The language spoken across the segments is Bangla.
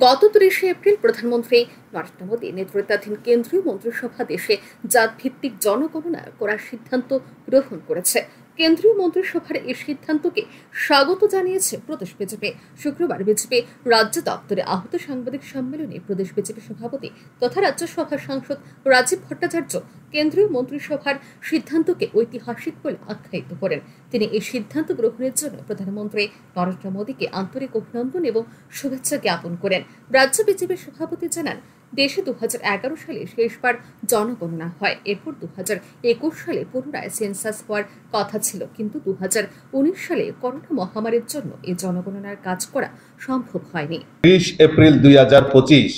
গত ৩০ এপ্রিল প্রধানমন্ত্রী নরেন্দ্র মোদী নেতৃত্বাধীন কেন্দ্রীয় মন্ত্রিসভা দেশে জাতভিত্তিক জনগণনা করার সিদ্ধান্ত গ্রহণ করেছে। কেন্দ্রীয় মন্ত্রিসভার এই সিদ্ধান্তকে স্বাগত জানিয়েছে প্রদেশ বিজেপি। শুক্রবার বিজেপি রাজ্য দপ্তরে আহত সাংবাদিক সম্মেলনে প্রদেশ বিজেপি সভাপতি তথা রাজ্যসভার সাংসদ রাজীব ভট্টাচার্য কেন্দ্রীয় মন্ত্রিসভার সিদ্ধান্তকে ঐতিহাসিক বলে আখ্যায়িত করেন। তিনি এই সিদ্ধান্ত গ্রহণের জন্য প্রধানমন্ত্রী নরেন্দ্র মোদীকে আন্তরিক অভিনন্দন এবং শুভেচ্ছা জ্ঞাপন করেন। রাজ্য বিজেপির সভাপতি জানান, দেশে 2011 সালে শেষবার জনগণনা হয়। এরপর 2021 সালে পুনরায় সেন্সাস হওয়ার কথা ছিল, কিন্তু 2019 সালে করোনা মহামারীর জন্য এই জনগণনার কাজ করা সম্ভব হয়নি। 30 এপ্রিল 2025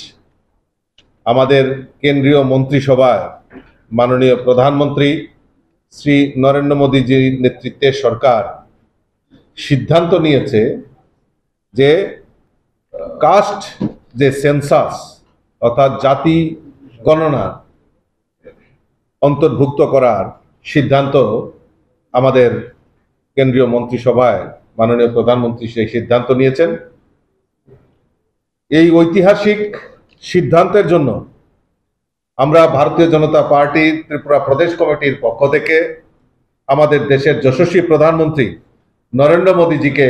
আমাদের কেন্দ্রীয় মন্ত্রিসভায় মাননীয় প্রধানমন্ত্রী শ্রী নরেন্দ্র মোদীজির নেতৃত্বে সরকার সিদ্ধান্ত নিয়েছে যে কাস্ট যে সেন্সাস অর্থাৎ জাতি গণনা অন্তর্ভুক্ত করার সিদ্ধান্ত আমাদের কেন্দ্রীয় মন্ত্রিসভায় মাননীয় প্রধানমন্ত্রী সেই সিদ্ধান্ত নিয়েছেন। এই ঐতিহাসিক সিদ্ধান্তের জন্য আমরা ভারতীয় জনতা পার্টি ত্রিপুরা প্রদেশ কমিটির পক্ষ থেকে আমাদের দেশের যশস্বী প্রধানমন্ত্রী নরেন্দ্র মোদীজিকে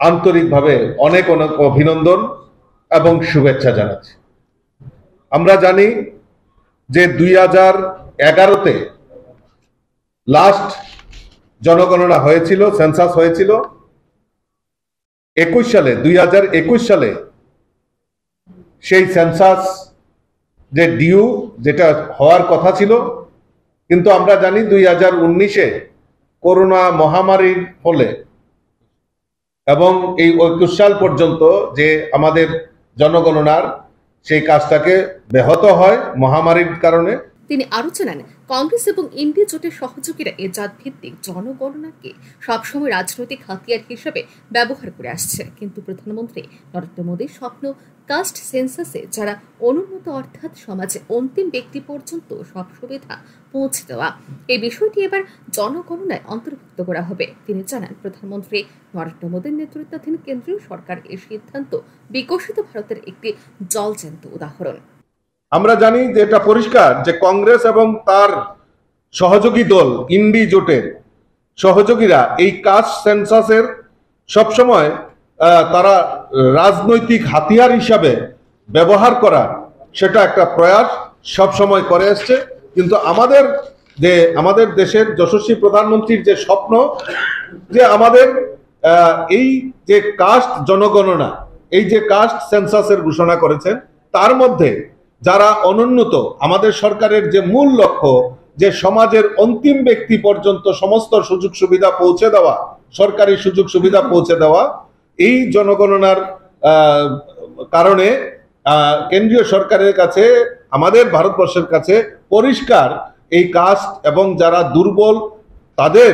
আন্তরিকভাবে অনেক অনেক অভিনন্দন এবং শুভেচ্ছা জানাচ্ছি। আমরা জানি যে 2011-তে লাস্ট জনগণনা হয়েছিল, সেন্সাস হয়েছিল। 2021 সালে সেই সেন্সাস যে ডিউ যেটা হওয়ার কথা ছিল, কিন্তু আমরা জানি 2019-এ করোনা মহামারীর ফলে এবং এই 21 সাল পর্যন্ত যে আমাদের জনগণনার সেই কাজটাকে ব্যাহত হয় মহামারীর কারণে। তিনি আরো জানান, কংগ্রেস এবং ইন্ডিয়া জোটের সহযোগীরা এই জাতভিত্তিক জনগণনাকে সবসময় রাজনৈতিক হাতিয়ার হিসেবে ব্যবহার করে আসছে, কিন্তু প্রধানমন্ত্রী নরেন্দ্র মোদীর স্বপ্ন কাস্ট সেন্সাসে যারা অনুন্নত অর্থাৎ সমাজে অন্তিম ব্যক্তি পর্যন্ত সব সুবিধা পৌঁছে দেওয়া, এই বিষয়টি এবার জনগণনায় অন্তর্ভুক্ত করা হবে। তিনি জানান, প্রধানমন্ত্রী নরেন্দ্র মোদীর নেতৃত্বাধীন কেন্দ্রীয় সরকার এই সিদ্ধান্ত বিকশিত ভারতের একটি জলজ্যান্ত উদাহরণ। আমরা জানি যে এটা পরিষ্কার যে কংগ্রেস এবং তার সহযোগী দল ইন্ডি জোটের সহযোগীরা এই কাস্ট সেন্সাসের সবসময় তারা রাজনৈতিক হাতিয়ার হিসাবে ব্যবহার করা, সেটা একটা প্রয়াস সবসময় করে আসছে। কিন্তু আমাদের দেশের যশস্বী প্রধানমন্ত্রীর যে স্বপ্ন যে আমাদের এই যে কাস্ট জনগণনা, এই যে কাস্ট সেন্সাসের ঘোষণা করেছেন, তার মধ্যে যারা অনুন্নত, আমাদের সরকারের যে মূল লক্ষ্য যে সমাজের অন্তিম ব্যক্তি পর্যন্ত সমস্ত সুযোগ সুবিধা পৌঁছে দেওয়া, সরকারি সুযোগ সুবিধা পৌঁছে দেওয়া, এই জনগণনার কারণে কেন্দ্রীয় সরকারের কাছে, আমাদের ভারতবর্ষের কাছে পরিষ্কার এই কাস্ট এবং যারা দুর্বল তাদের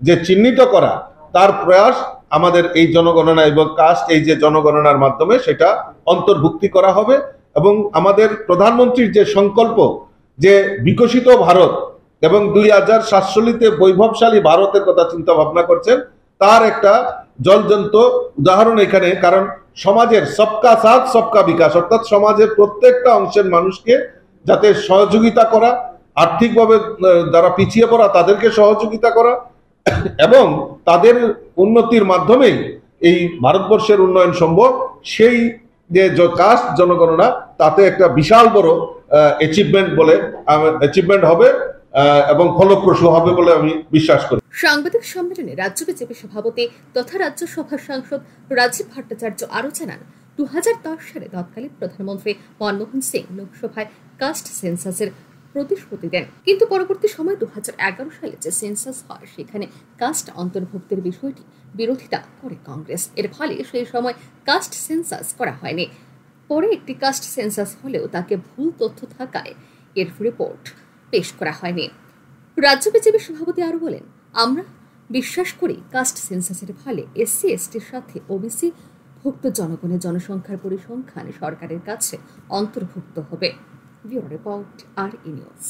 যে চিহ্নিত করা, তার প্রয়াস আমাদের এই জনগণনা এবং কাস্ট এই যে জনগণনার মাধ্যমে সেটা অন্তর্ভুক্তি করা হবে। এবং আমাদের প্রধানমন্ত্রীর যে সংকল্প যে বিকশিত ভারত এবং 2047-তে বৈভবশালী ভারতের কথা চিন্তা ভাবনা করছেন, তার একটা জলজ্যান্ত উদাহরণ এখানে। কারণ সমাজের সবকা সাথ সবকা বিকাশ, অর্থাৎ সমাজের প্রত্যেকটা অংশের মানুষকে যাতে সহযোগিতা করা, আর্থিকভাবে যারা পিছিয়ে পড়া তাদেরকে সহযোগিতা করা এবং তাদের উন্নতির মাধ্যমেই এই ভারতবর্ষের উন্নয়ন সম্ভব, সেই যে কাস্ট জনগণনা তাতে একটা বিশাল বড় অ্যাচিভমেন্ট হবে এবং ফলপ্রসূ হবে বলে আমি বিশ্বাস করি। সাংবাদিক সম্মেলনে রাজ্য বিজেপি সভাপতি তথা রাজ্যসভার সাংসদ রাজীব ভট্টাচার্য আরো জানান, 2010 সালে তৎকালীন প্রধানমন্ত্রী মনমোহন সিং লোকসভায় কাস্ট সেন্সাসের প্রতিশ্রুতি দেন, কিন্তু পরবর্তী সময় 2011 সালে যে সেন্সাস হয় সেখানে কাস্ট অন্তর্ভুক্তির বিষয়টি বিরোধিতা করে কংগ্রেস। এর ফলে সেই সময় কাস্ট সেন্সাস করা হয়নি। পরে একটি কাস্ট সেন্সাস হলেও তাকে ভুল তথ্য থাকায় এর রিপোর্ট পেশ করা হয়নি। রাজ্য বিজেপি সভাপতি আরো বলেন, আমরা বিশ্বাস করি কাস্ট সেন্সাসের ফলে SC/STর সাথে OBC ভুক্ত জনগণের জনসংখ্যার পরিসংখ্যান সরকারের কাছে অন্তর্ভুক্ত হবে। Bureau report, RE news.